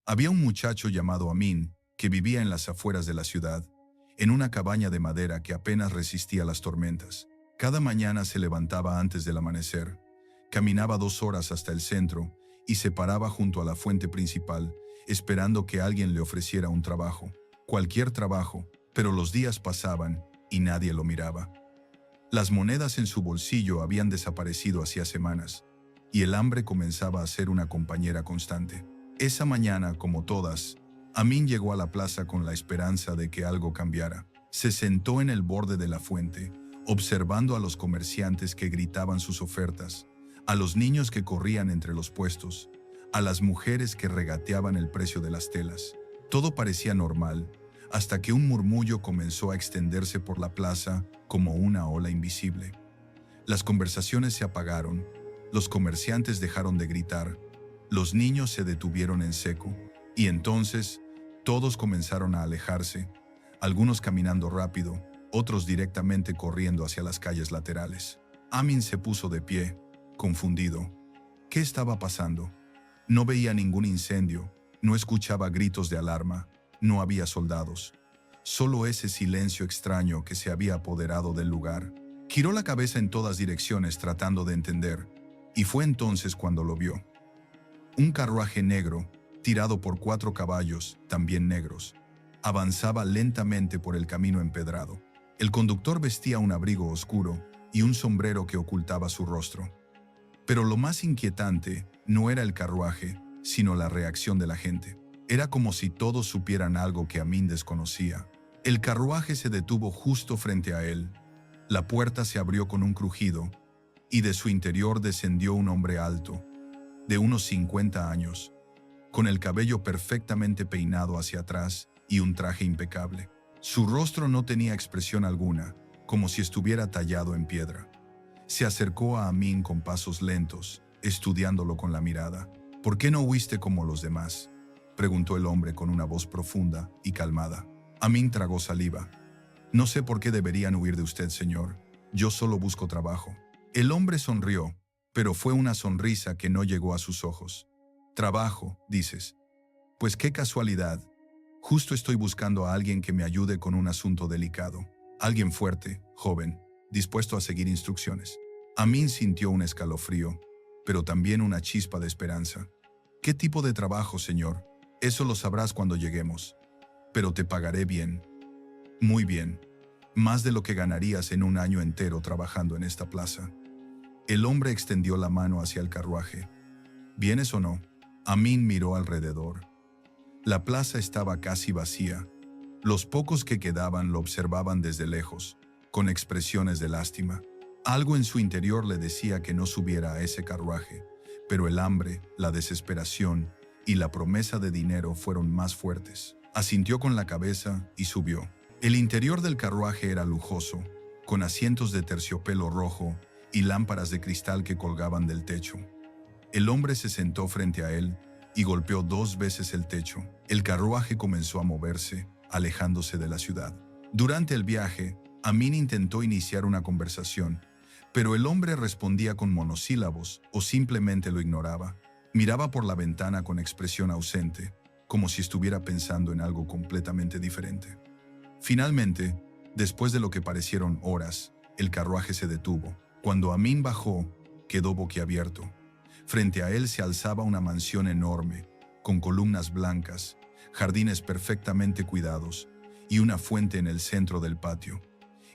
Había un muchacho llamado Amin que vivía en las afueras de la ciudad, en una cabaña de madera que apenas resistía las tormentas. Cada mañana se levantaba antes del amanecer, caminaba 2 horas hasta el centro y se paraba junto a la fuente principal, esperando que alguien le ofreciera un trabajo, cualquier trabajo, pero los días pasaban y nadie lo miraba. Las monedas en su bolsillo habían desaparecido hacía semanas, y el hambre comenzaba a ser una compañera constante. Esa mañana, como todas, Amin llegó a la plaza con la esperanza de que algo cambiara. Se sentó en el borde de la fuente, observando a los comerciantes que gritaban sus ofertas, a los niños que corrían entre los puestos, a las mujeres que regateaban el precio de las telas. Todo parecía normal, hasta que un murmullo comenzó a extenderse por la plaza como una ola invisible. Las conversaciones se apagaron, los comerciantes dejaron de gritar, los niños se detuvieron en seco, y entonces todos comenzaron a alejarse, algunos caminando rápido, otros directamente corriendo hacia las calles laterales. Amin se puso de pie, confundido. ¿Qué estaba pasando? No veía ningún incendio, no escuchaba gritos de alarma, no había soldados. Solo ese silencio extraño que se había apoderado del lugar. Giró la cabeza en todas direcciones tratando de entender, y fue entonces cuando lo vio. Un carruaje negro, tirado por 4 caballos, también negros, avanzaba lentamente por el camino empedrado. El conductor vestía un abrigo oscuro y un sombrero que ocultaba su rostro. Pero lo más inquietante no era el carruaje, sino la reacción de la gente. Era como si todos supieran algo que Amin desconocía. El carruaje se detuvo justo frente a él. La puerta se abrió con un crujido, y de su interior descendió un hombre alto, de unos 50 años, con el cabello perfectamente peinado hacia atrás y un traje impecable. Su rostro no tenía expresión alguna, como si estuviera tallado en piedra. Se acercó a Amin con pasos lentos, estudiándolo con la mirada. «¿Por qué no huiste como los demás?», preguntó el hombre con una voz profunda y calmada. Amin tragó saliva. «No sé por qué deberían huir de usted, señor. Yo solo busco trabajo». El hombre sonrió, pero fue una sonrisa que no llegó a sus ojos. «Trabajo, dices. Pues qué casualidad. Justo estoy buscando a alguien que me ayude con un asunto delicado. Alguien fuerte, joven, dispuesto a seguir instrucciones». Amin sintió un escalofrío, pero también una chispa de esperanza. «¿Qué tipo de trabajo, señor? Eso lo sabrás cuando lleguemos. Pero te pagaré bien. Muy bien. Más de lo que ganarías en un año entero trabajando en esta plaza». El hombre extendió la mano hacia el carruaje. «¿Vienes o no?». Amin miró alrededor. La plaza estaba casi vacía. Los pocos que quedaban lo observaban desde lejos, con expresiones de lástima. Algo en su interior le decía que no subiera a ese carruaje, pero el hambre, la desesperación y la promesa de dinero fueron más fuertes. Asintió con la cabeza y subió. El interior del carruaje era lujoso, con asientos de terciopelo rojo y lámparas de cristal que colgaban del techo. El hombre se sentó frente a él y golpeó 2 veces el techo. El carruaje comenzó a moverse, alejándose de la ciudad. Durante el viaje, Amin intentó iniciar una conversación, pero el hombre respondía con monosílabos o simplemente lo ignoraba. Miraba por la ventana con expresión ausente, como si estuviera pensando en algo completamente diferente. Finalmente, después de lo que parecieron horas, el carruaje se detuvo. Cuando Amin bajó, quedó boquiabierto. Frente a él se alzaba una mansión enorme, con columnas blancas, jardines perfectamente cuidados y una fuente en el centro del patio.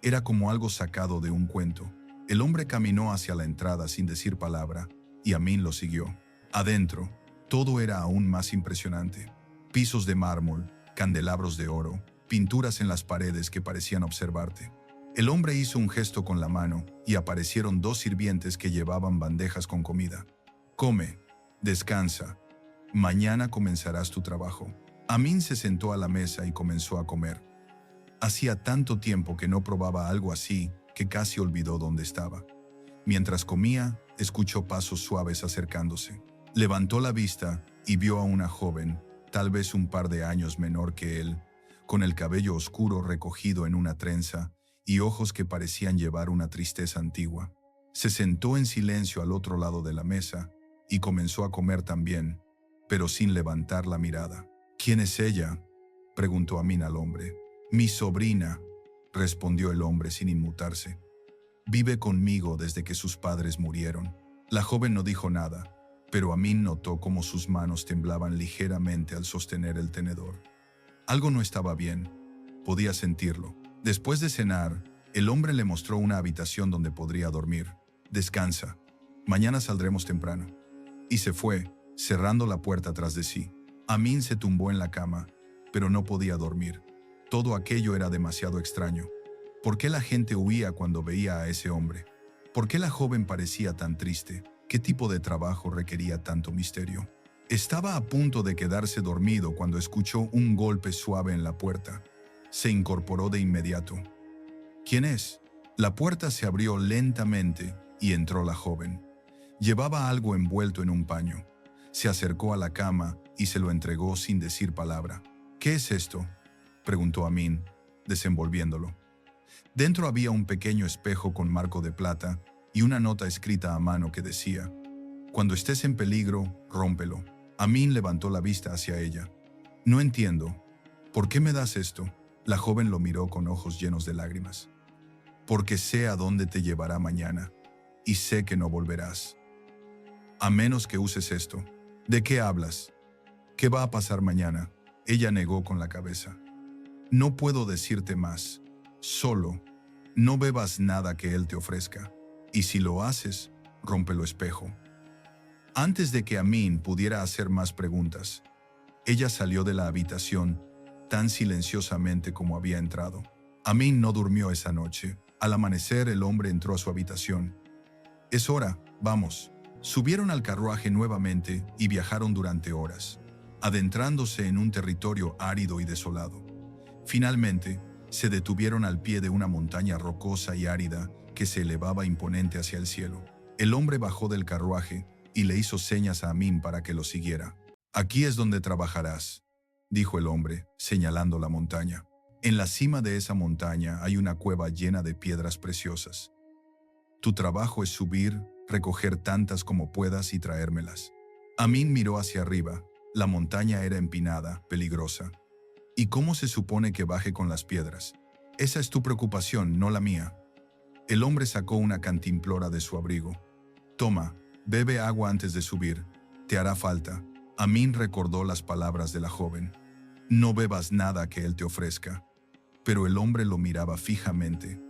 Era como algo sacado de un cuento. El hombre caminó hacia la entrada sin decir palabra, y Amin lo siguió. Adentro, todo era aún más impresionante. Pisos de mármol, candelabros de oro, pinturas en las paredes que parecían observarte. El hombre hizo un gesto con la mano y aparecieron 2 sirvientes que llevaban bandejas con comida. «Come, descansa. Mañana comenzarás tu trabajo». Amin se sentó a la mesa y comenzó a comer. Hacía tanto tiempo que no probaba algo así que casi olvidó dónde estaba. Mientras comía, escuchó pasos suaves acercándose. Levantó la vista y vio a una joven, tal vez un par de años menor que él, con el cabello oscuro recogido en una trenza y ojos que parecían llevar una tristeza antigua. Se sentó en silencio al otro lado de la mesa y comenzó a comer también, pero sin levantar la mirada. ¿Quién es ella?, preguntó Amin al hombre. Mi sobrina, respondió el hombre sin inmutarse. Vive conmigo desde que sus padres murieron. La joven no dijo nada, pero Amin notó cómo sus manos temblaban ligeramente al sostener el tenedor. Algo no estaba bien. Podía sentirlo. Después de cenar, el hombre le mostró una habitación donde podría dormir. Descansa. Mañana saldremos temprano. Y se fue, cerrando la puerta tras de sí. Amin se tumbó en la cama, pero no podía dormir. Todo aquello era demasiado extraño. ¿Por qué la gente huía cuando veía a ese hombre? ¿Por qué la joven parecía tan triste? ¿Qué tipo de trabajo requería tanto misterio? Estaba a punto de quedarse dormido cuando escuchó un golpe suave en la puerta. Se incorporó de inmediato. ¿Quién es? La puerta se abrió lentamente y entró la joven. Llevaba algo envuelto en un paño. Se acercó a la cama y se lo entregó sin decir palabra. ¿Qué es esto?, preguntó Amin, desenvolviéndolo. Dentro había un pequeño espejo con marco de plata y una nota escrita a mano que decía: cuando estés en peligro, rómpelo. Amin levantó la vista hacia ella. No entiendo. ¿Por qué me das esto? La joven lo miró con ojos llenos de lágrimas. Porque sé a dónde te llevará mañana, y sé que no volverás. A menos que uses esto. ¿De qué hablas? ¿Qué va a pasar mañana? Ella negó con la cabeza. No puedo decirte más. Solo, no bebas nada que él te ofrezca. Y si lo haces, rómpelo espejo. Antes de que Amin pudiera hacer más preguntas, ella salió de la habitación tan silenciosamente como había entrado. Amin no durmió esa noche. Al amanecer, el hombre entró a su habitación. Es hora, vamos. Subieron al carruaje nuevamente y viajaron durante horas, adentrándose en un territorio árido y desolado. Finalmente, se detuvieron al pie de una montaña rocosa y árida que se elevaba imponente hacia el cielo. El hombre bajó del carruaje y le hizo señas a Amin para que lo siguiera. Aquí es donde trabajarás, dijo el hombre, señalando la montaña. En la cima de esa montaña hay una cueva llena de piedras preciosas. Tu trabajo es subir, recoger tantas como puedas y traérmelas. Amin miró hacia arriba. La montaña era empinada, peligrosa. ¿Y cómo se supone que baje con las piedras? Esa es tu preocupación, no la mía. El hombre sacó una cantimplora de su abrigo. Toma, bebe agua antes de subir. Te hará falta. Amin recordó las palabras de la joven. No bebas nada que él te ofrezca. Pero el hombre lo miraba fijamente,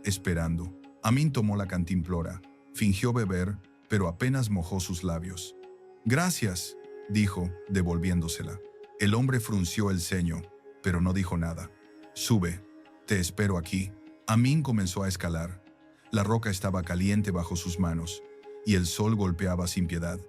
esperando. Amin tomó la cantimplora, fingió beber, pero apenas mojó sus labios. Gracias, dijo, devolviéndosela. El hombre frunció el ceño, pero no dijo nada. Sube, te espero aquí. Amin comenzó a escalar. La roca estaba caliente bajo sus manos, y el sol golpeaba sin piedad.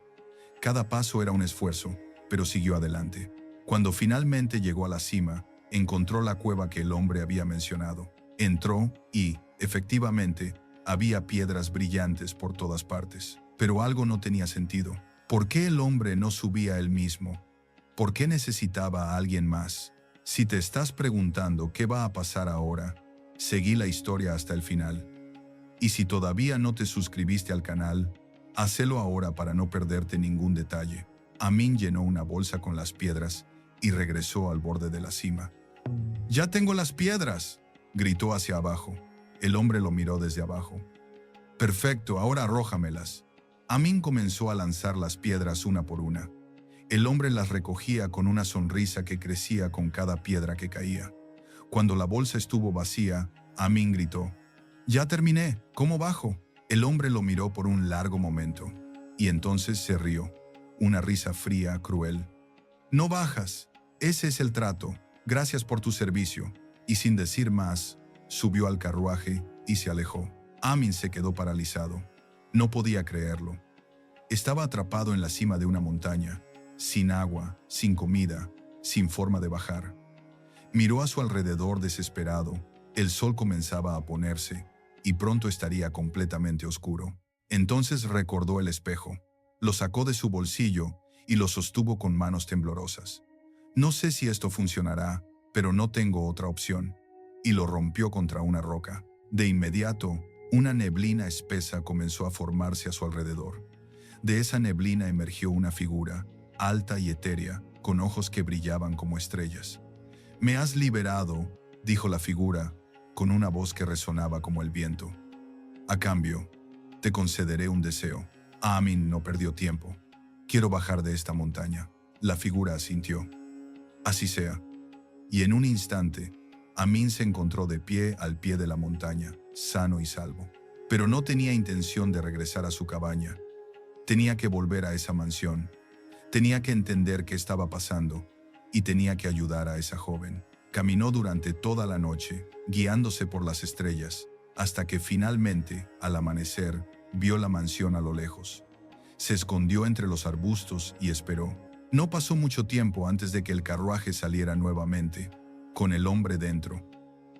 Cada paso era un esfuerzo, pero siguió adelante. Cuando finalmente llegó a la cima, encontró la cueva que el hombre había mencionado. Entró y, efectivamente, había piedras brillantes por todas partes. Pero algo no tenía sentido. ¿Por qué el hombre no subía él mismo? ¿Por qué necesitaba a alguien más? Si te estás preguntando qué va a pasar ahora, seguí la historia hasta el final. Y si todavía no te suscribiste al canal, hacelo ahora para no perderte ningún detalle. Amin llenó una bolsa con las piedras y regresó al borde de la cima. ¡Ya tengo las piedras!, gritó hacia abajo. El hombre lo miró desde abajo. Perfecto, ahora arrójamelas. Amin comenzó a lanzar las piedras una por una. El hombre las recogía con una sonrisa que crecía con cada piedra que caía. Cuando la bolsa estuvo vacía, Amin gritó: «Ya terminé, ¿cómo bajo?». El hombre lo miró por un largo momento, y entonces se rió, una risa fría, cruel. «No bajas, ese es el trato, gracias por tu servicio». Y sin decir más, subió al carruaje y se alejó. Amin se quedó paralizado. No podía creerlo. Estaba atrapado en la cima de una montaña, sin agua, sin comida, sin forma de bajar. Miró a su alrededor desesperado. El sol comenzaba a ponerse, y pronto estaría completamente oscuro. Entonces recordó el espejo. Lo sacó de su bolsillo y lo sostuvo con manos temblorosas. «No sé si esto funcionará, pero no tengo otra opción». Y lo rompió contra una roca. De inmediato, una neblina espesa comenzó a formarse a su alrededor. De esa neblina emergió una figura. alta y etérea, con ojos que brillaban como estrellas. «Me has liberado», dijo la figura, con una voz que resonaba como el viento. «A cambio, te concederé un deseo». Amin no perdió tiempo. «Quiero bajar de esta montaña». La figura asintió. «Así sea». Y en un instante, Amin se encontró de pie al pie de la montaña, sano y salvo. Pero no tenía intención de regresar a su cabaña. Tenía que volver a esa mansión. Tenía que entender qué estaba pasando y tenía que ayudar a esa joven. Caminó durante toda la noche, guiándose por las estrellas, hasta que finalmente, al amanecer, vio la mansión a lo lejos. Se escondió entre los arbustos y esperó. No pasó mucho tiempo antes de que el carruaje saliera nuevamente, con el hombre dentro.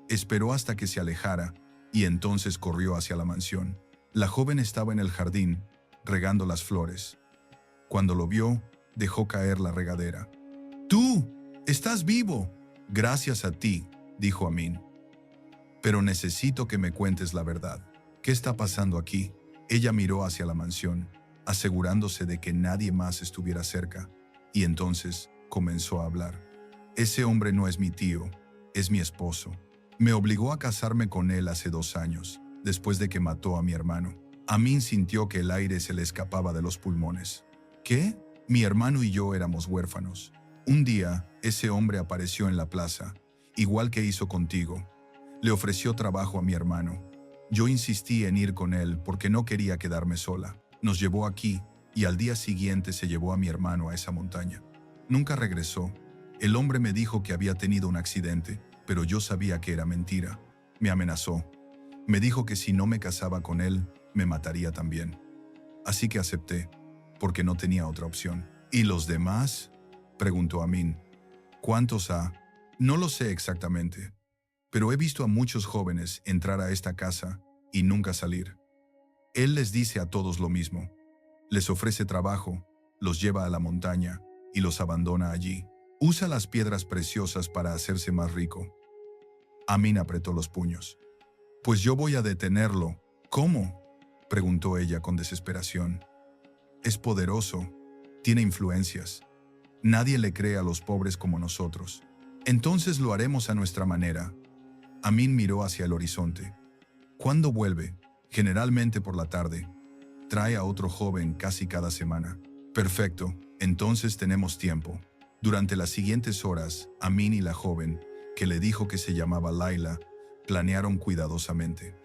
Esperó hasta que se alejara y entonces corrió hacia la mansión. La joven estaba en el jardín, regando las flores. Cuando lo vio, dejó caer la regadera. «¡Tú! ¡Estás vivo!». «Gracias a ti», dijo Amin. «Pero necesito que me cuentes la verdad. ¿Qué está pasando aquí?». Ella miró hacia la mansión, asegurándose de que nadie más estuviera cerca, y entonces comenzó a hablar. «Ese hombre no es mi tío, es mi esposo. Me obligó a casarme con él hace 2 años, después de que mató a mi hermano». Amin sintió que el aire se le escapaba de los pulmones. «¿Qué? Mi hermano y yo éramos huérfanos. Un día, ese hombre apareció en la plaza, igual que hizo contigo. Le ofreció trabajo a mi hermano. Yo insistí en ir con él porque no quería quedarme sola. Nos llevó aquí y al día siguiente se llevó a mi hermano a esa montaña. Nunca regresó. El hombre me dijo que había tenido un accidente, pero yo sabía que era mentira. Me amenazó. Me dijo que si no me casaba con él, me mataría también. Así que acepté, porque no tenía otra opción». «¿Y los demás?», preguntó Amin. «¿Cuántos ha?». «No lo sé exactamente, pero he visto a muchos jóvenes entrar a esta casa y nunca salir. Él les dice a todos lo mismo. Les ofrece trabajo, los lleva a la montaña y los abandona allí. Usa las piedras preciosas para hacerse más rico». Amin apretó los puños. «Pues yo voy a detenerlo». «¿Cómo?», preguntó ella con desesperación. «Es poderoso, tiene influencias. Nadie le cree a los pobres como nosotros. Entonces lo haremos a nuestra manera». Amin miró hacia el horizonte. «¿Cuándo vuelve?». «Generalmente por la tarde. Trae a otro joven casi cada semana». «Perfecto, entonces tenemos tiempo». Durante las siguientes horas, Amin y la joven, que le dijo que se llamaba Laila, planearon cuidadosamente.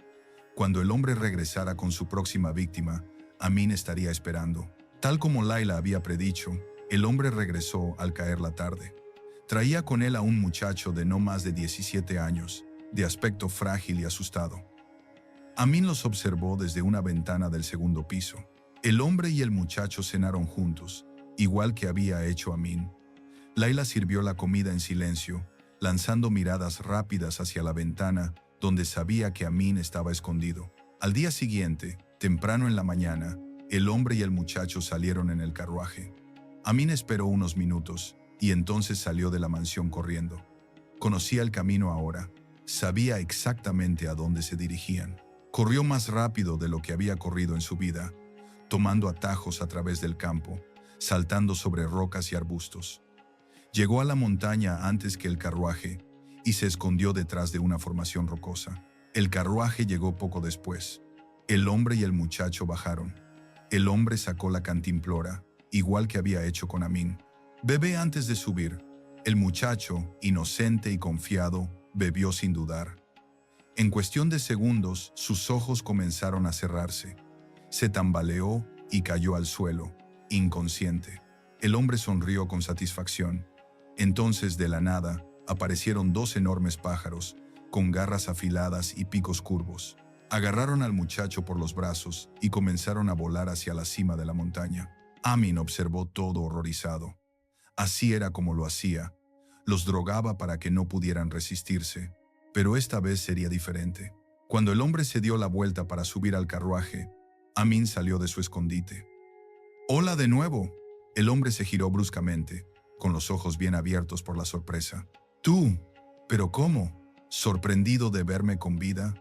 Cuando el hombre regresara con su próxima víctima, Amin estaría esperando. Tal como Laila había predicho, el hombre regresó al caer la tarde. Traía con él a un muchacho de no más de 17 años, de aspecto frágil y asustado. Amin los observó desde una ventana del segundo piso. El hombre y el muchacho cenaron juntos, igual que había hecho Amin. Laila sirvió la comida en silencio, lanzando miradas rápidas hacia la ventana, donde sabía que Amin estaba escondido. Al día siguiente, temprano en la mañana, el hombre y el muchacho salieron en el carruaje. Amin esperó unos minutos y entonces salió de la mansión corriendo. Conocía el camino ahora, sabía exactamente a dónde se dirigían. Corrió más rápido de lo que había corrido en su vida, tomando atajos a través del campo, saltando sobre rocas y arbustos. Llegó a la montaña antes que el carruaje y se escondió detrás de una formación rocosa. El carruaje llegó poco después. El hombre y el muchacho bajaron. El hombre sacó la cantimplora, igual que había hecho con Amin. «Bebe antes de subir». El muchacho, inocente y confiado, bebió sin dudar. En cuestión de segundos, sus ojos comenzaron a cerrarse. Se tambaleó y cayó al suelo, inconsciente. El hombre sonrió con satisfacción. Entonces, de la nada, aparecieron 2 enormes pájaros, con garras afiladas y picos curvos. Agarraron al muchacho por los brazos y comenzaron a volar hacia la cima de la montaña. Amin observó todo horrorizado. Así era como lo hacía. Los drogaba para que no pudieran resistirse. Pero esta vez sería diferente. Cuando el hombre se dio la vuelta para subir al carruaje, Amin salió de su escondite. «Hola de nuevo». El hombre se giró bruscamente, con los ojos bien abiertos por la sorpresa. «¿Tú? ¿Pero cómo?». «Sorprendido de verme con vida».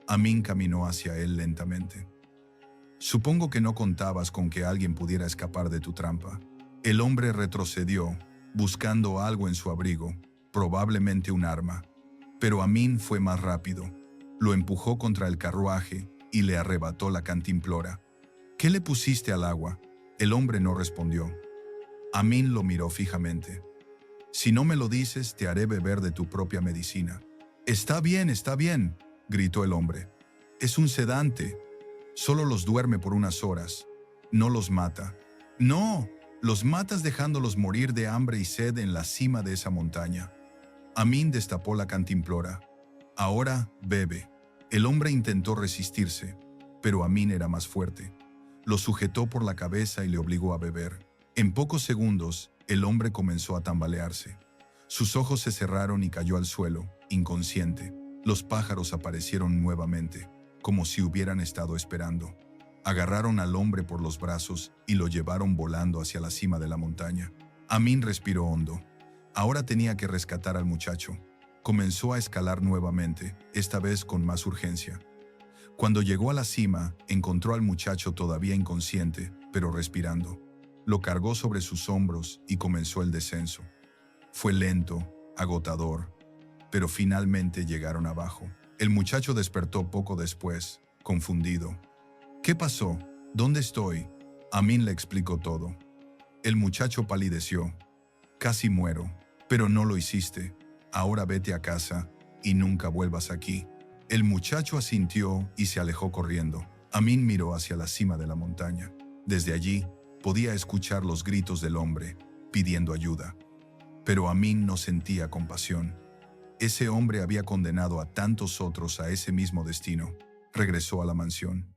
Amin caminó hacia él lentamente. «Supongo que no contabas con que alguien pudiera escapar de tu trampa». El hombre retrocedió, buscando algo en su abrigo, probablemente un arma. Pero Amin fue más rápido. Lo empujó contra el carruaje y le arrebató la cantimplora. ¿Qué le pusiste al agua? El hombre no respondió. Amin lo miró fijamente. Si no me lo dices, te haré beber de tu propia medicina. Está bien, gritó el hombre. Es un sedante. Solo los duerme por unas horas. No los mata. No, los matas dejándolos morir de hambre y sed en la cima de esa montaña. Amin destapó la cantimplora. Ahora, bebe. El hombre intentó resistirse, pero Amin era más fuerte. Lo sujetó por la cabeza y le obligó a beber. En pocos segundos, el hombre comenzó a tambalearse. Sus ojos se cerraron y cayó al suelo, inconsciente. Los pájaros aparecieron nuevamente, como si hubieran estado esperando. Agarraron al hombre por los brazos y lo llevaron volando hacia la cima de la montaña. Amin respiró hondo. Ahora tenía que rescatar al muchacho. Comenzó a escalar nuevamente, esta vez con más urgencia. Cuando llegó a la cima, encontró al muchacho todavía inconsciente, pero respirando. Lo cargó sobre sus hombros y comenzó el descenso. Fue lento, agotador, pero finalmente llegaron abajo. El muchacho despertó poco después, confundido. ¿Qué pasó? ¿Dónde estoy? Amin le explicó todo. El muchacho palideció. Casi muero, pero no lo hiciste. Ahora vete a casa y nunca vuelvas aquí. El muchacho asintió y se alejó corriendo. Amin miró hacia la cima de la montaña. Desde allí, podía escuchar los gritos del hombre, pidiendo ayuda. Pero Amin no sentía compasión. Ese hombre había condenado a tantos otros a ese mismo destino. Regresó a la mansión.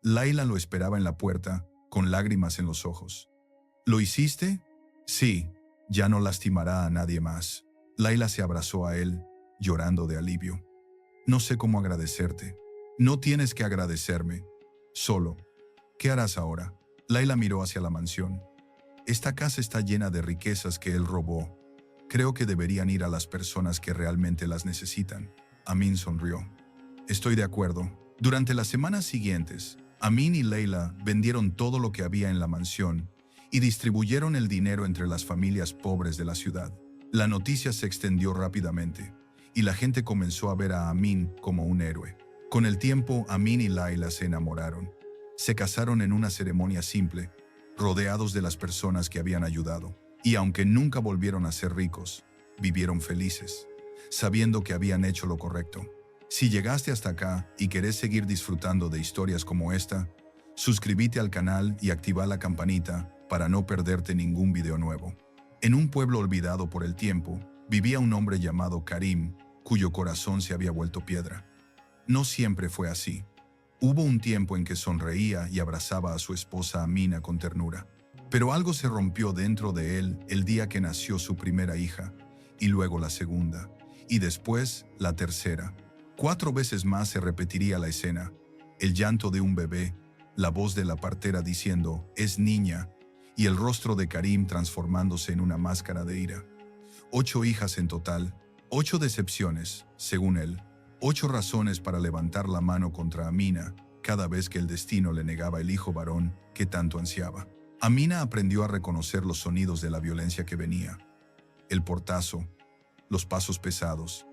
Layla lo esperaba en la puerta, con lágrimas en los ojos. ¿Lo hiciste? Sí, ya no lastimará a nadie más. Layla se abrazó a él, llorando de alivio. No sé cómo agradecerte. No tienes que agradecerme. Solo. ¿Qué harás ahora? Layla miró hacia la mansión. Esta casa está llena de riquezas que él robó. Creo que deberían ir a las personas que realmente las necesitan. Amin sonrió. Estoy de acuerdo. Durante las semanas siguientes, Amin y Layla vendieron todo lo que había en la mansión y distribuyeron el dinero entre las familias pobres de la ciudad. La noticia se extendió rápidamente y la gente comenzó a ver a Amin como un héroe. Con el tiempo, Amin y Layla se enamoraron. Se casaron en una ceremonia simple, rodeados de las personas que habían ayudado. Y aunque nunca volvieron a ser ricos, vivieron felices, sabiendo que habían hecho lo correcto. Si llegaste hasta acá y querés seguir disfrutando de historias como esta, suscríbete al canal y activa la campanita para no perderte ningún video nuevo. En un pueblo olvidado por el tiempo, vivía un hombre llamado Karim, cuyo corazón se había vuelto piedra. No siempre fue así. Hubo un tiempo en que sonreía y abrazaba a su esposa Amina con ternura. Pero algo se rompió dentro de él el día que nació su primera hija, y luego la segunda, y después la tercera. 4 veces más se repetiría la escena: el llanto de un bebé, la voz de la partera diciendo «es niña», y el rostro de Karim transformándose en una máscara de ira. 8 hijas en total, 8 decepciones, según él, 8 razones para levantar la mano contra Amina cada vez que el destino le negaba el hijo varón que tanto ansiaba. Amina aprendió a reconocer los sonidos de la violencia que venía: el portazo, los pasos pesados.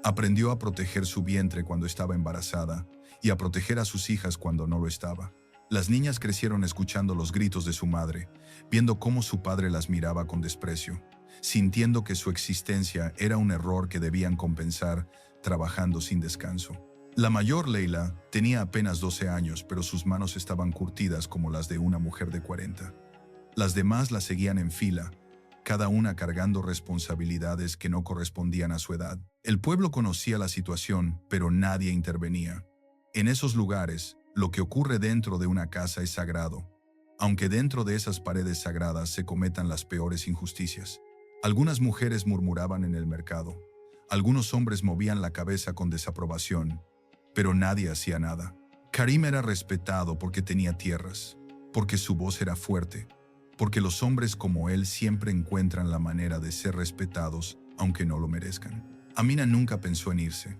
Aprendió a proteger su vientre cuando estaba embarazada y a proteger a sus hijas cuando no lo estaba. Las niñas crecieron escuchando los gritos de su madre, viendo cómo su padre las miraba con desprecio, sintiendo que su existencia era un error que debían compensar trabajando sin descanso. La mayor, Layla, tenía apenas 12 años, pero sus manos estaban curtidas como las de una mujer de 40. Las demás la seguían en fila, cada una cargando responsabilidades que no correspondían a su edad. El pueblo conocía la situación, pero nadie intervenía. En esos lugares, lo que ocurre dentro de una casa es sagrado, aunque dentro de esas paredes sagradas se cometan las peores injusticias. Algunas mujeres murmuraban en el mercado, algunos hombres movían la cabeza con desaprobación, pero nadie hacía nada. Karim era respetado porque tenía tierras, porque su voz era fuerte, porque los hombres como él siempre encuentran la manera de ser respetados, aunque no lo merezcan. Amina nunca pensó en irse.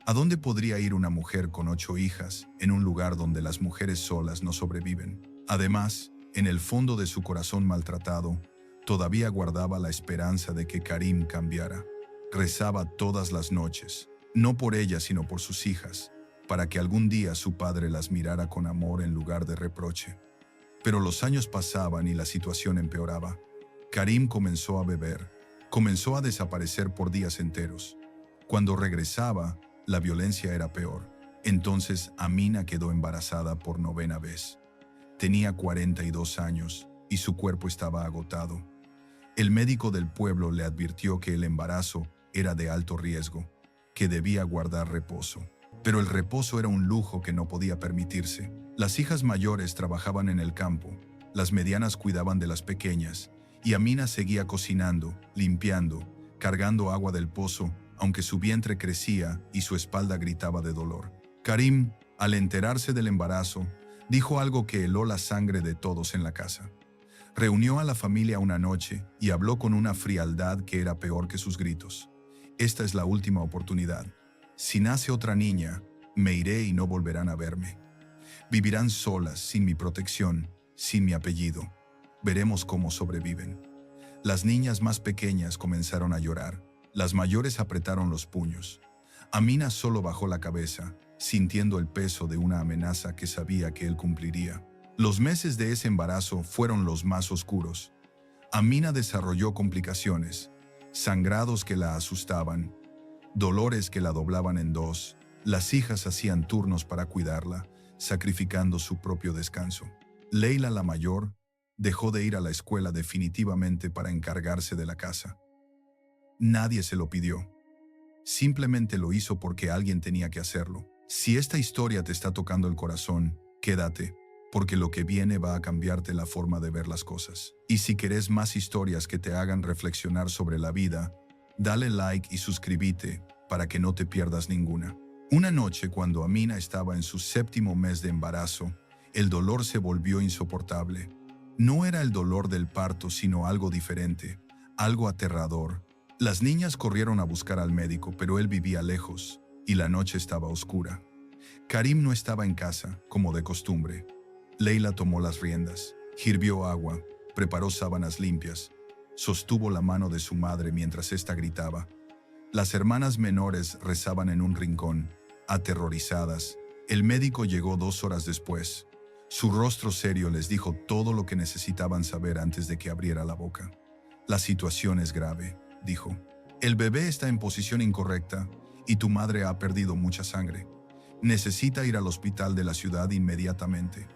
¿A dónde podría ir una mujer con 8 hijas en un lugar donde las mujeres solas no sobreviven? Además, En el fondo de su corazón maltratado, todavía guardaba la esperanza de que Karim cambiara. Rezaba todas las noches, no por ella sino por sus hijas, para que algún día su padre las mirara con amor en lugar de reproche. Pero los años pasaban y la situación empeoraba. Karim comenzó a beber, comenzó a desaparecer por días enteros. Cuando regresaba, la violencia era peor. Entonces Amina quedó embarazada por 9ª vez. Tenía 42 años y su cuerpo estaba agotado. El médico del pueblo le advirtió que el embarazo era de alto riesgo, que debía guardar reposo. Pero el reposo era un lujo que no podía permitirse. Las hijas mayores trabajaban en el campo, las medianas cuidaban de las pequeñas, y Amina seguía cocinando, limpiando, cargando agua del pozo, aunque su vientre crecía y su espalda gritaba de dolor. Karim, al enterarse del embarazo, dijo algo que heló la sangre de todos en la casa. Reunió a la familia una noche y habló con una frialdad que era peor que sus gritos. Esta es la última oportunidad. Si nace otra niña, me iré y no volverán a verme. Vivirán solas, sin mi protección, sin mi apellido. Veremos cómo sobreviven. Las niñas más pequeñas comenzaron a llorar. Las mayores apretaron los puños. Amina solo bajó la cabeza, sintiendo el peso de una amenaza que sabía que él cumpliría. Los meses de ese embarazo fueron los más oscuros. Amina desarrolló complicaciones, sangrados que la asustaban, dolores que la doblaban en dos. Las hijas hacían turnos para cuidarla, sacrificando su propio descanso. Leila, la mayor, dejó de ir a la escuela definitivamente para encargarse de la casa. Nadie se lo pidió. Simplemente lo hizo porque alguien tenía que hacerlo. Si esta historia te está tocando el corazón, quédate, porque lo que viene va a cambiarte la forma de ver las cosas. Y si querés más historias que te hagan reflexionar sobre la vida, dale like y suscríbete para que no te pierdas ninguna. Una noche, cuando Amina estaba en su 7º mes de embarazo, el dolor se volvió insoportable. No era el dolor del parto, sino algo diferente, algo aterrador. Las niñas corrieron a buscar al médico, pero él vivía lejos, y la noche estaba oscura. Karim no estaba en casa, como de costumbre. Leila tomó las riendas, hirvió agua, preparó sábanas limpias, sostuvo la mano de su madre mientras ésta gritaba. Las hermanas menores rezaban en un rincón, aterrorizadas. El médico llegó 2 horas después. Su rostro serio les dijo todo lo que necesitaban saber antes de que abriera la boca. La situación es grave, dijo. El bebé está en posición incorrecta y tu madre ha perdido mucha sangre. Necesita ir al hospital de la ciudad inmediatamente.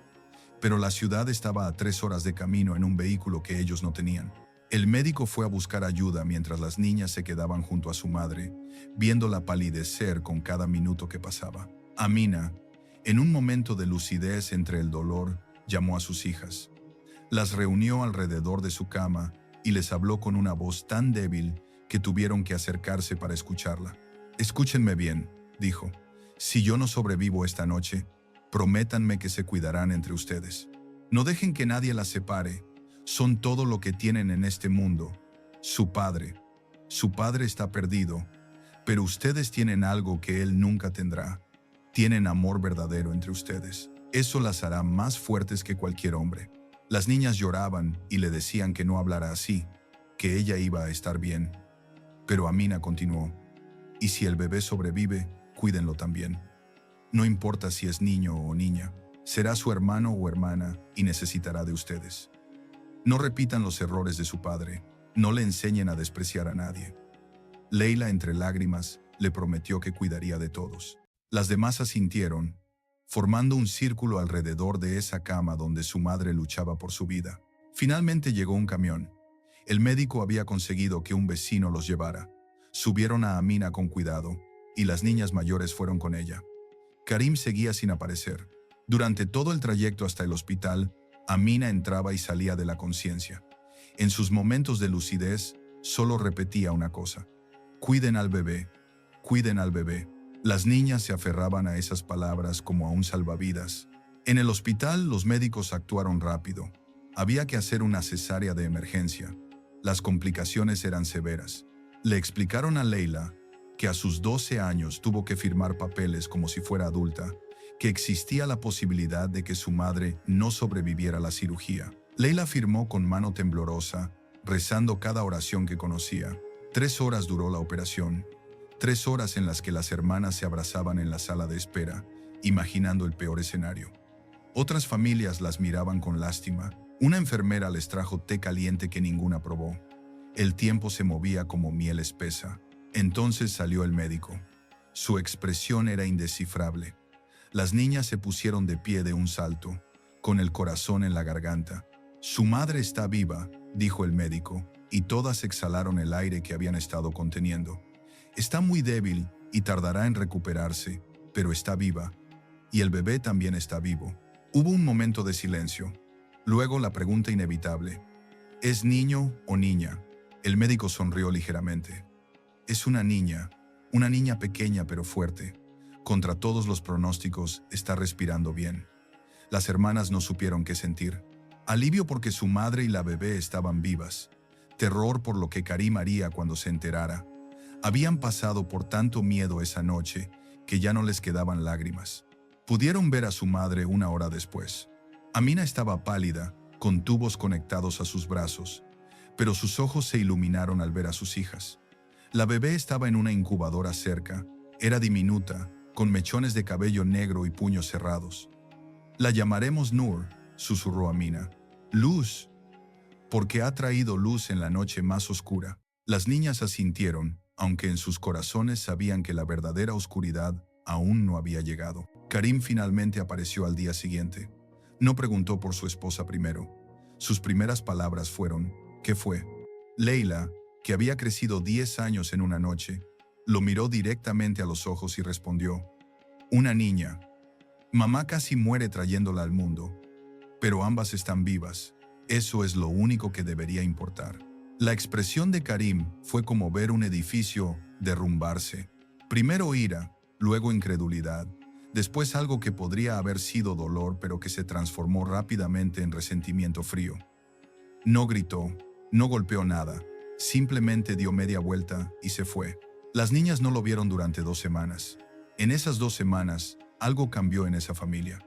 Pero la ciudad estaba a 3 horas de camino en un vehículo que ellos no tenían. El médico fue a buscar ayuda mientras las niñas se quedaban junto a su madre, viéndola palidecer con cada minuto que pasaba. Amina, en un momento de lucidez entre el dolor, llamó a sus hijas. Las reunió alrededor de su cama y les habló con una voz tan débil que tuvieron que acercarse para escucharla. «Escúchenme bien», dijo. «Si yo no sobrevivo esta noche, prométanme que se cuidarán entre ustedes. No dejen que nadie las separe. Son todo lo que tienen en este mundo. Su padre está perdido, pero ustedes tienen algo que él nunca tendrá. Tienen amor verdadero entre ustedes. Eso las hará más fuertes que cualquier hombre». Las niñas lloraban y le decían que no hablara así, que ella iba a estar bien. Pero Amina continuó. «Y si el bebé sobrevive, cuídenlo también. No importa si es niño o niña, será su hermano o hermana y necesitará de ustedes. No repitan los errores de su padre, no le enseñen a despreciar a nadie». Leila, entre lágrimas, le prometió que cuidaría de todos. Las demás asintieron, formando un círculo alrededor de esa cama donde su madre luchaba por su vida. Finalmente llegó un camión. El médico había conseguido que un vecino los llevara. Subieron a Amina con cuidado, y las niñas mayores fueron con ella. Karim seguía sin aparecer. Durante todo el trayecto hasta el hospital, Amina entraba y salía de la conciencia. En sus momentos de lucidez, solo repetía una cosa: «Cuiden al bebé, cuiden al bebé». Las niñas se aferraban a esas palabras como a un salvavidas. En el hospital, los médicos actuaron rápido. Había que hacer una cesárea de emergencia. Las complicaciones eran severas. Le explicaron a Leila que a sus 12 años tuvo que firmar papeles como si fuera adulta, que existía la posibilidad de que su madre no sobreviviera a la cirugía. Leila firmó con mano temblorosa, rezando cada oración que conocía. 3 horas duró la operación. 3 horas en las que las hermanas se abrazaban en la sala de espera, imaginando el peor escenario. Otras familias las miraban con lástima. Una enfermera les trajo té caliente que ninguna probó. El tiempo se movía como miel espesa. Entonces salió el médico. Su expresión era indescifrable. Las niñas se pusieron de pie de un salto, con el corazón en la garganta. «Su madre está viva», dijo el médico, y todas exhalaron el aire que habían estado conteniendo. «Está muy débil y tardará en recuperarse, pero está viva. Y el bebé también está vivo». Hubo un momento de silencio. Luego la pregunta inevitable. «¿Es niño o niña?». El médico sonrió ligeramente. «Es una niña pequeña pero fuerte. Contra todos los pronósticos, está respirando bien». Las hermanas no supieron qué sentir. Alivio porque su madre y la bebé estaban vivas. Terror por lo que Karim haría cuando se enterara. Habían pasado por tanto miedo esa noche que ya no les quedaban lágrimas. Pudieron ver a su madre 1 hora después. Amina estaba pálida, con tubos conectados a sus brazos, pero sus ojos se iluminaron al ver a sus hijas. La bebé estaba en una incubadora cerca. Era diminuta, con mechones de cabello negro y puños cerrados. «La llamaremos Nur», susurró Amina. «Luz, porque ha traído luz en la noche más oscura». Las niñas asintieron, aunque en sus corazones sabían que la verdadera oscuridad aún no había llegado. Karim finalmente apareció al día siguiente. No preguntó por su esposa primero. Sus primeras palabras fueron: «¿Qué fue?». Leila, que había crecido 10 años en una noche, lo miró directamente a los ojos y respondió: «Una niña. Mamá casi muere trayéndola al mundo, pero ambas están vivas. Eso es lo único que debería importar». La expresión de Karim fue como ver un edificio derrumbarse. Primero ira, luego incredulidad, después algo que podría haber sido dolor pero que se transformó rápidamente en resentimiento frío. No gritó, no golpeó nada, simplemente dio media vuelta y se fue. Las niñas no lo vieron durante 2 semanas. En esas 2 semanas, algo cambió en esa familia.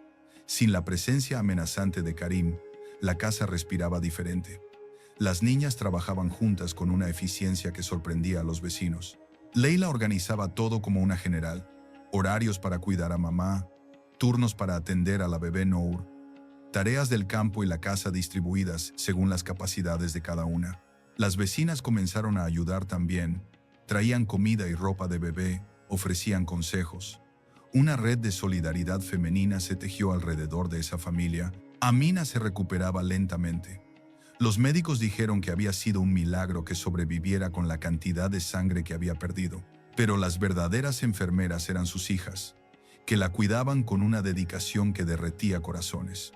Sin la presencia amenazante de Karim, la casa respiraba diferente. Las niñas trabajaban juntas con una eficiencia que sorprendía a los vecinos. Leila organizaba todo como una general: horarios para cuidar a mamá, turnos para atender a la bebé Nour, tareas del campo y la casa distribuidas según las capacidades de cada una. Las vecinas comenzaron a ayudar también. Traían comida y ropa de bebé, ofrecían consejos. Una red de solidaridad femenina se tejió alrededor de esa familia. Amina se recuperaba lentamente. Los médicos dijeron que había sido un milagro que sobreviviera con la cantidad de sangre que había perdido. Pero las verdaderas enfermeras eran sus hijas, que la cuidaban con una dedicación que derretía corazones.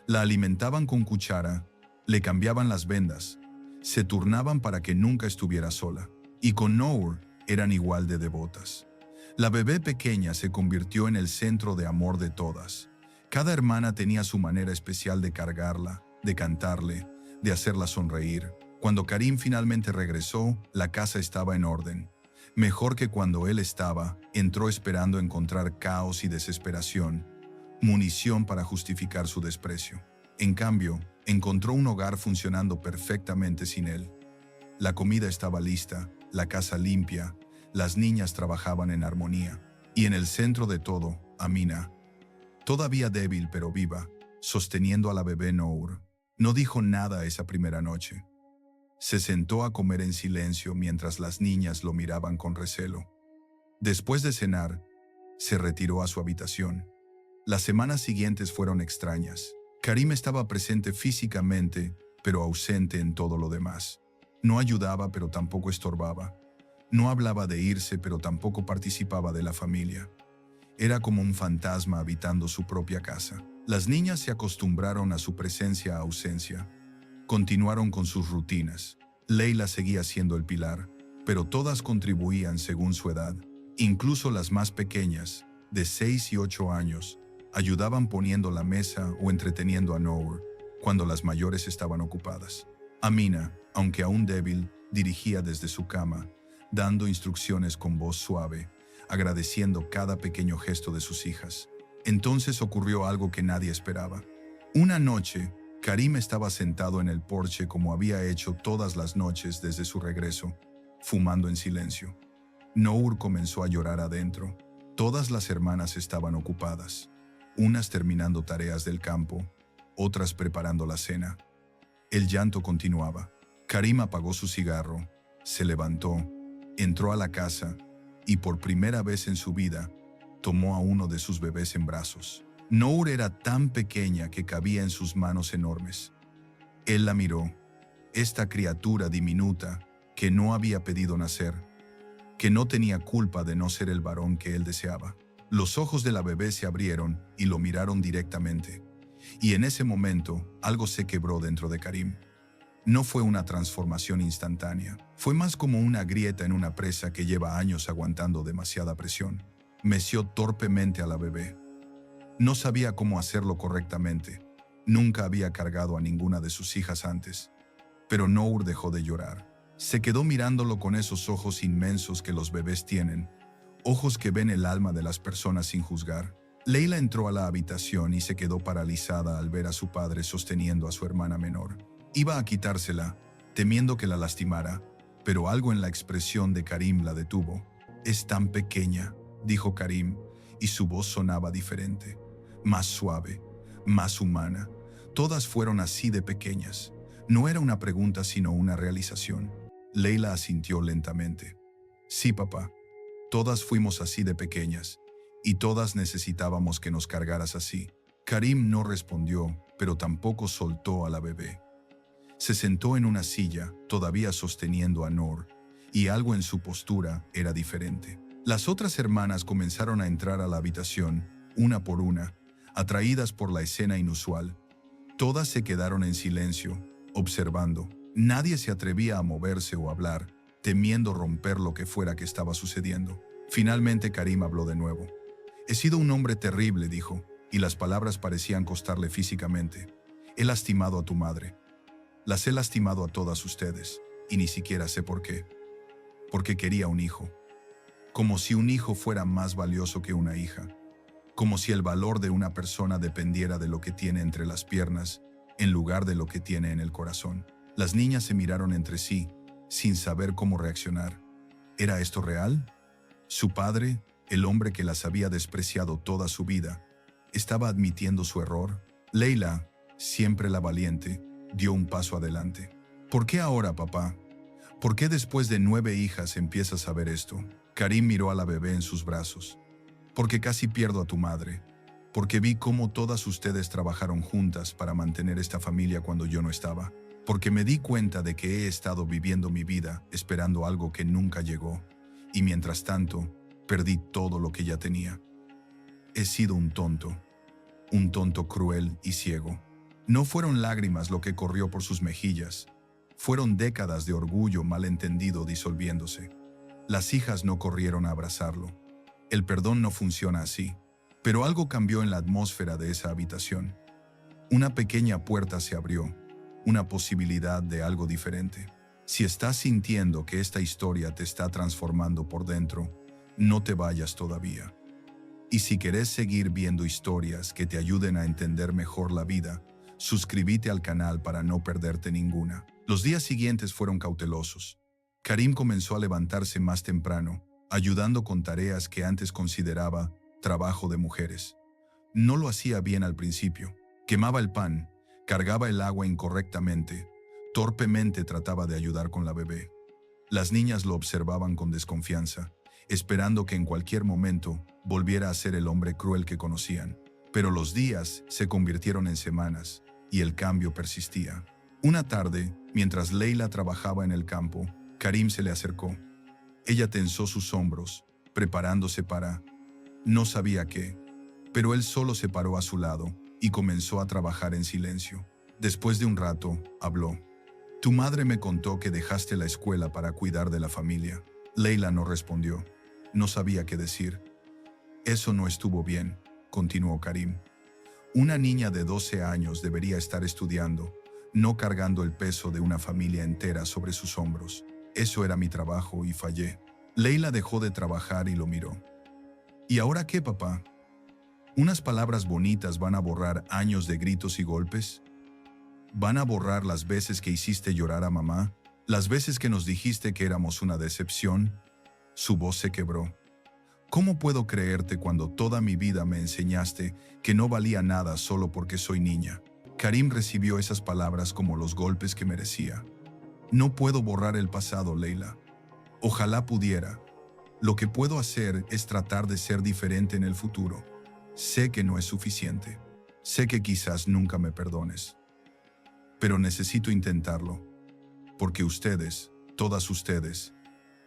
La alimentaban con cuchara, le cambiaban las vendas, se turnaban para que nunca estuviera sola. Y con Nour eran igual de devotas. La bebé pequeña se convirtió en el centro de amor de todas. Cada hermana tenía su manera especial de cargarla, de cantarle, de hacerla sonreír. Cuando Karim finalmente regresó, la casa estaba en orden. Mejor que cuando él estaba, entró esperando encontrar caos y desesperación, munición para justificar su desprecio. En cambio, encontró un hogar funcionando perfectamente sin él. La comida estaba lista, la casa limpia, las niñas trabajaban en armonía. Y en el centro de todo, Amina, todavía débil pero viva, sosteniendo a la bebé Nour. No dijo nada esa primera noche. Se sentó a comer en silencio mientras las niñas lo miraban con recelo. Después de cenar, se retiró a su habitación. Las semanas siguientes fueron extrañas. Karim estaba presente físicamente, pero ausente en todo lo demás. No ayudaba, pero tampoco estorbaba. No hablaba de irse, pero tampoco participaba de la familia. Era como un fantasma habitando su propia casa. Las niñas se acostumbraron a su presencia-ausencia. Continuaron con sus rutinas. Leila seguía siendo el pilar, pero todas contribuían según su edad. Incluso las más pequeñas, de 6 y 8 años, ayudaban poniendo la mesa o entreteniendo a Nour cuando las mayores estaban ocupadas. Amina, aunque aún débil, dirigía desde su cama, dando instrucciones con voz suave, agradeciendo cada pequeño gesto de sus hijas. Entonces ocurrió algo que nadie esperaba. Una noche, Karim estaba sentado en el porche como había hecho todas las noches desde su regreso, fumando en silencio. Noor comenzó a llorar adentro. Todas las hermanas estaban ocupadas, unas terminando tareas del campo, otras preparando la cena. El llanto continuaba. Karim apagó su cigarro, se levantó, entró a la casa y por primera vez en su vida tomó a uno de sus bebés en brazos. Noor era tan pequeña que cabía en sus manos enormes. Él la miró, esta criatura diminuta que no había pedido nacer, que no tenía culpa de no ser el varón que él deseaba. Los ojos de la bebé se abrieron y lo miraron directamente. Y en ese momento, algo se quebró dentro de Karim. No fue una transformación instantánea, fue más como una grieta en una presa que lleva años aguantando demasiada presión. Meció torpemente a la bebé. No sabía cómo hacerlo correctamente. Nunca había cargado a ninguna de sus hijas antes. Pero Noor dejó de llorar. Se quedó mirándolo con esos ojos inmensos que los bebés tienen, ojos que ven el alma de las personas sin juzgar. Leila entró a la habitación y se quedó paralizada al ver a su padre sosteniendo a su hermana menor. Iba a quitársela, temiendo que la lastimara, pero algo en la expresión de Karim la detuvo. «Es tan pequeña», dijo Karim, y su voz sonaba diferente, más suave, más humana. Todas fueron así de pequeñas. No era una pregunta sino una realización. Leila asintió lentamente. «Sí, papá. Todas fuimos así de pequeñas, y todas necesitábamos que nos cargaras así». Karim no respondió, pero tampoco soltó a la bebé. Se sentó en una silla, todavía sosteniendo a Noor, y algo en su postura era diferente. Las otras hermanas comenzaron a entrar a la habitación, una por una, atraídas por la escena inusual. Todas se quedaron en silencio, observando. Nadie se atrevía a moverse o hablar, temiendo romper lo que fuera que estaba sucediendo. Finalmente Karim habló de nuevo. «He sido un hombre terrible», dijo, y las palabras parecían costarle físicamente. «He lastimado a tu madre. Las he lastimado a todas ustedes, y ni siquiera sé por qué. Porque quería un hijo. Como si un hijo fuera más valioso que una hija. Como si el valor de una persona dependiera de lo que tiene entre las piernas, en lugar de lo que tiene en el corazón». Las niñas se miraron entre sí, sin saber cómo reaccionar. ¿Era esto real? Su padre, el hombre que las había despreciado toda su vida, ¿estaba admitiendo su error? Leila, siempre la valiente, dio un paso adelante. «¿Por qué ahora, papá? ¿Por qué después de 9 hijas empiezas a ver esto?» Karim miró a la bebé en sus brazos. «Porque casi pierdo a tu madre. Porque vi cómo todas ustedes trabajaron juntas para mantener esta familia cuando yo no estaba. Porque me di cuenta de que he estado viviendo mi vida esperando algo que nunca llegó. Y mientras tanto, perdí todo lo que ya tenía. He sido un tonto cruel y ciego». No fueron lágrimas lo que corrió por sus mejillas. Fueron décadas de orgullo malentendido disolviéndose. Las hijas no corrieron a abrazarlo. El perdón no funciona así. Pero algo cambió en la atmósfera de esa habitación. Una pequeña puerta se abrió, una posibilidad de algo diferente. Si estás sintiendo que esta historia te está transformando por dentro, no te vayas todavía. Y si querés seguir viendo historias que te ayuden a entender mejor la vida, suscríbete al canal para no perderte ninguna. Los días siguientes fueron cautelosos. Karim comenzó a levantarse más temprano, ayudando con tareas que antes consideraba trabajo de mujeres. No lo hacía bien al principio. Quemaba el pan, cargaba el agua incorrectamente, torpemente trataba de ayudar con la bebé. Las niñas lo observaban con desconfianza, esperando que en cualquier momento volviera a ser el hombre cruel que conocían. Pero los días se convirtieron en semanas y el cambio persistía. Una tarde, mientras Leila trabajaba en el campo, Karim se le acercó. Ella tensó sus hombros, preparándose para... no sabía qué, pero él solo se paró a su lado y comenzó a trabajar en silencio. Después de un rato, habló. «Tu madre me contó que dejaste la escuela para cuidar de la familia». Leila no respondió. No sabía qué decir. «Eso no estuvo bien», continuó Karim. «Una niña de 12 años debería estar estudiando, no cargando el peso de una familia entera sobre sus hombros. Eso era mi trabajo y fallé». Leila dejó de trabajar y lo miró. «¿Y ahora qué, papá? ¿Unas palabras bonitas van a borrar años de gritos y golpes?» ¿Van a borrar las veces que hiciste llorar a mamá? ¿Las veces que nos dijiste que éramos una decepción? Su voz se quebró. ¿Cómo puedo creerte cuando toda mi vida me enseñaste que no valía nada solo porque soy niña? Karim recibió esas palabras como los golpes que merecía. No puedo borrar el pasado, Leila. Ojalá pudiera. Lo que puedo hacer es tratar de ser diferente en el futuro. Sé que no es suficiente. Sé que quizás nunca me perdones. Pero necesito intentarlo. Porque ustedes, todas ustedes,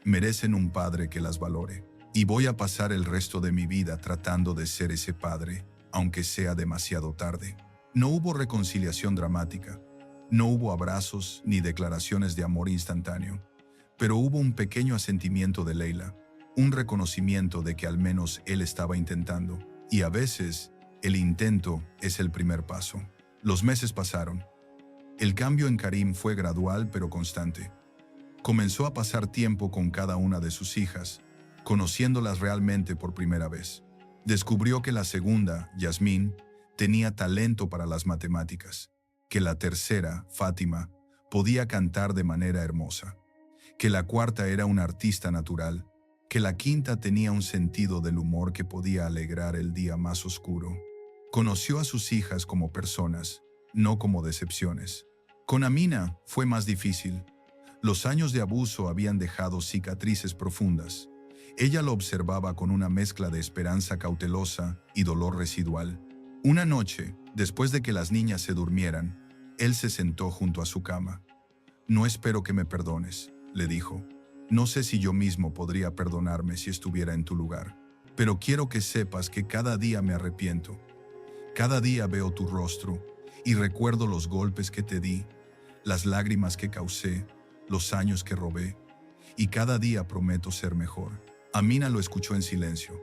merecen un padre que las valore. Y voy a pasar el resto de mi vida tratando de ser ese padre, aunque sea demasiado tarde. No hubo reconciliación dramática. No hubo abrazos ni declaraciones de amor instantáneo. Pero hubo un pequeño asentimiento de Leila. Un reconocimiento de que al menos él estaba intentando. Y a veces, el intento es el primer paso. Los meses pasaron. El cambio en Karim fue gradual pero constante. Comenzó a pasar tiempo con cada una de sus hijas, conociéndolas realmente por primera vez. Descubrió que la segunda, Yasmín, tenía talento para las matemáticas, que la tercera, Fátima, podía cantar de manera hermosa, que la cuarta era una artista natural, que la quinta tenía un sentido del humor que podía alegrar el día más oscuro. Conoció a sus hijas como personas, no como decepciones. Con Amina fue más difícil. Los años de abuso habían dejado cicatrices profundas. Ella lo observaba con una mezcla de esperanza cautelosa y dolor residual. Una noche, después de que las niñas se durmieran, él se sentó junto a su cama. «No espero que me perdones», le dijo. «No sé si yo mismo podría perdonarme si estuviera en tu lugar. Pero quiero que sepas que cada día me arrepiento. Cada día veo tu rostro y recuerdo los golpes que te di, las lágrimas que causé, los años que robé. Y cada día prometo ser mejor». Amina lo escuchó en silencio.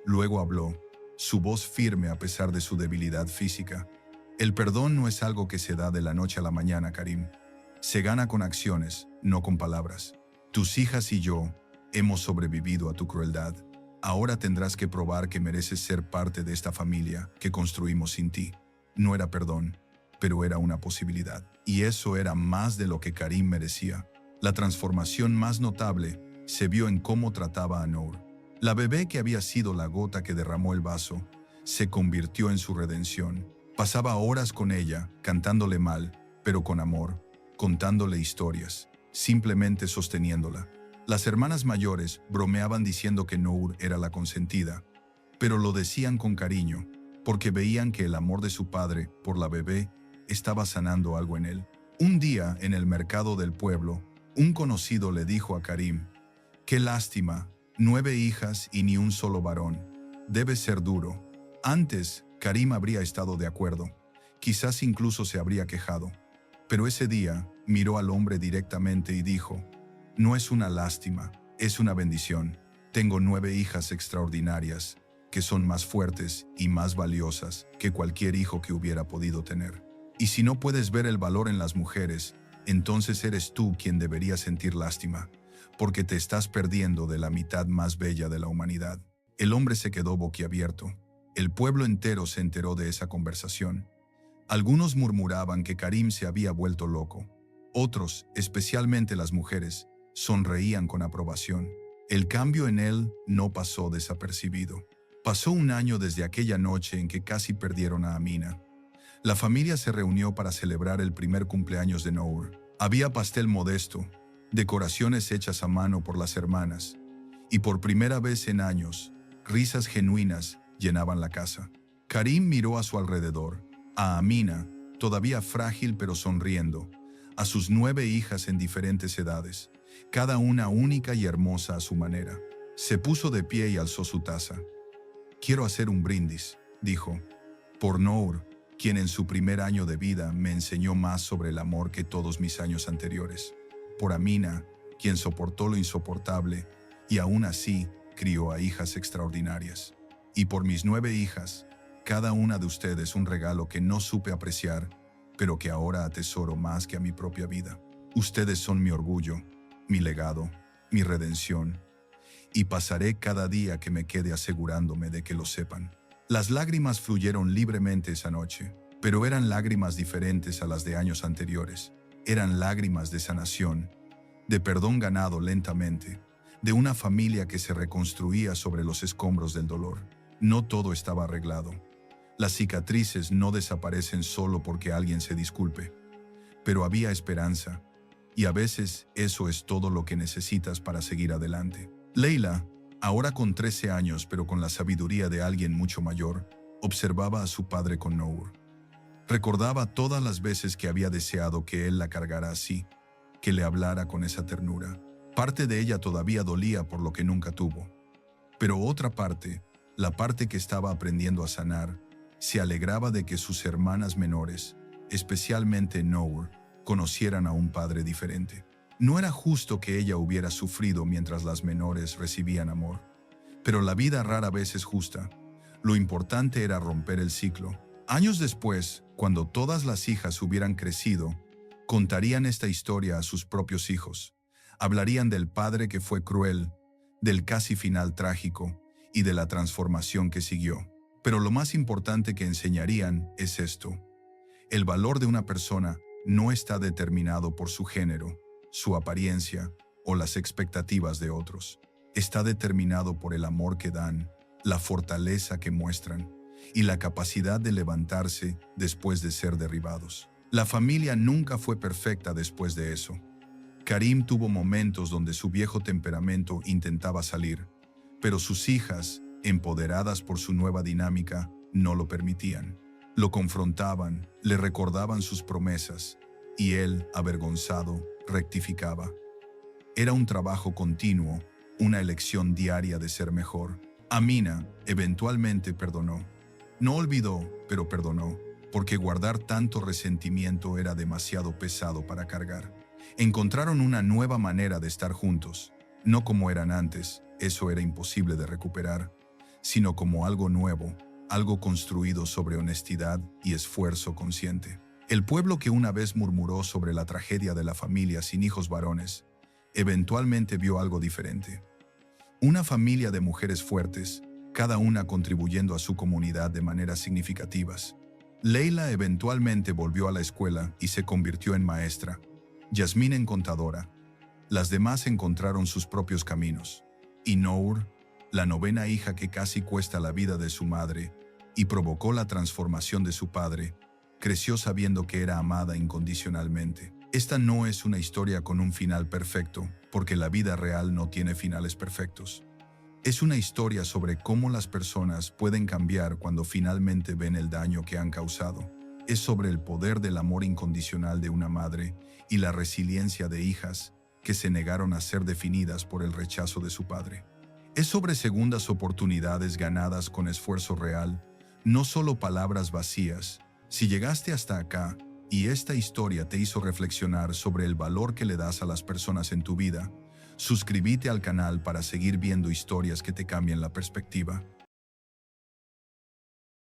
Luego habló, su voz firme a pesar de su debilidad física. «El perdón no es algo que se da de la noche a la mañana, Karim. Se gana con acciones, no con palabras. Tus hijas y yo hemos sobrevivido a tu crueldad. Ahora tendrás que probar que mereces ser parte de esta familia que construimos sin ti». No era perdón, pero era una posibilidad. Y eso era más de lo que Karim merecía. La transformación más notable se vio en cómo trataba a Nour. La bebé que había sido la gota que derramó el vaso, se convirtió en su redención. Pasaba horas con ella, cantándole mal, pero con amor, contándole historias, simplemente sosteniéndola. Las hermanas mayores bromeaban diciendo que Nour era la consentida, pero lo decían con cariño, porque veían que el amor de su padre por la bebé estaba sanando algo en él. Un día, en el mercado del pueblo, un conocido le dijo a Karim: «Qué lástima, 9 hijas y ni un solo varón. Debe ser duro». Antes, Karim habría estado de acuerdo. Quizás incluso se habría quejado. Pero ese día, miró al hombre directamente y dijo: «No es una lástima, es una bendición. Tengo 9 hijas extraordinarias, que son más fuertes y más valiosas que cualquier hijo que hubiera podido tener. Y si no puedes ver el valor en las mujeres, entonces eres tú quien debería sentir lástima, porque te estás perdiendo de la mitad más bella de la humanidad». El hombre se quedó boquiabierto. El pueblo entero se enteró de esa conversación. Algunos murmuraban que Karim se había vuelto loco. Otros, especialmente las mujeres, sonreían con aprobación. El cambio en él no pasó desapercibido. Pasó un año desde aquella noche en que casi perdieron a Amina. La familia se reunió para celebrar el primer cumpleaños de Nour. Había pastel modesto, decoraciones hechas a mano por las hermanas, y por primera vez en años, risas genuinas llenaban la casa. Karim miró a su alrededor, a Amina, todavía frágil pero sonriendo, a sus 9 hijas en diferentes edades, cada una única y hermosa a su manera. Se puso de pie y alzó su taza. «Quiero hacer un brindis», dijo, «por Nour, quien en su primer año de vida me enseñó más sobre el amor que todos mis años anteriores. Por Amina, quien soportó lo insoportable y aún así crió a hijas extraordinarias. Y por mis 9 hijas, cada una de ustedes un regalo que no supe apreciar, pero que ahora atesoro más que a mi propia vida. Ustedes son mi orgullo, mi legado, mi redención, y pasaré cada día que me quede asegurándome de que lo sepan». Las lágrimas fluyeron libremente esa noche. Pero eran lágrimas diferentes a las de años anteriores. Eran lágrimas de sanación, de perdón ganado lentamente, de una familia que se reconstruía sobre los escombros del dolor. No todo estaba arreglado. Las cicatrices no desaparecen solo porque alguien se disculpe. Pero había esperanza, y a veces eso es todo lo que necesitas para seguir adelante. Leila, ahora con 13 años pero con la sabiduría de alguien mucho mayor, observaba a su padre con Nour. Recordaba todas las veces que había deseado que él la cargara así, que le hablara con esa ternura. Parte de ella todavía dolía por lo que nunca tuvo. Pero otra parte, la parte que estaba aprendiendo a sanar, se alegraba de que sus hermanas menores, especialmente Nour, conocieran a un padre diferente. No era justo que ella hubiera sufrido mientras las menores recibían amor. Pero la vida rara vez es justa. Lo importante era romper el ciclo. Años después, cuando todas las hijas hubieran crecido, contarían esta historia a sus propios hijos. Hablarían del padre que fue cruel, del casi final trágico y de la transformación que siguió. Pero lo más importante que enseñarían es esto. El valor de una persona no está determinado por su género, su apariencia o las expectativas de otros. Está determinado por el amor que dan, la fortaleza que muestran y la capacidad de levantarse después de ser derribados. La familia nunca fue perfecta después de eso. Karim tuvo momentos donde su viejo temperamento intentaba salir, pero sus hijas, empoderadas por su nueva dinámica, no lo permitían. Lo confrontaban, le recordaban sus promesas, y él, avergonzado, rectificaba. Era un trabajo continuo, una elección diaria de ser mejor. Amina eventualmente perdonó. No olvidó, pero perdonó, porque guardar tanto resentimiento era demasiado pesado para cargar. Encontraron una nueva manera de estar juntos, no como eran antes, eso era imposible de recuperar, sino como algo nuevo, algo construido sobre honestidad y esfuerzo consciente. El pueblo que una vez murmuró sobre la tragedia de la familia sin hijos varones, eventualmente vio algo diferente. Una familia de mujeres fuertes, cada una contribuyendo a su comunidad de maneras significativas. Leila eventualmente volvió a la escuela y se convirtió en maestra. Yasmín en contadora. Las demás encontraron sus propios caminos. Y Nour, la novena hija que casi cuesta la vida de su madre y provocó la transformación de su padre, creció sabiendo que era amada incondicionalmente. Esta no es una historia con un final perfecto, porque la vida real no tiene finales perfectos. Es una historia sobre cómo las personas pueden cambiar cuando finalmente ven el daño que han causado. Es sobre el poder del amor incondicional de una madre y la resiliencia de hijas que se negaron a ser definidas por el rechazo de su padre. Es sobre segundas oportunidades ganadas con esfuerzo real, no solo palabras vacías. Si llegaste hasta acá y esta historia te hizo reflexionar sobre el valor que le das a las personas en tu vida, suscríbete al canal para seguir viendo historias que te cambian la perspectiva.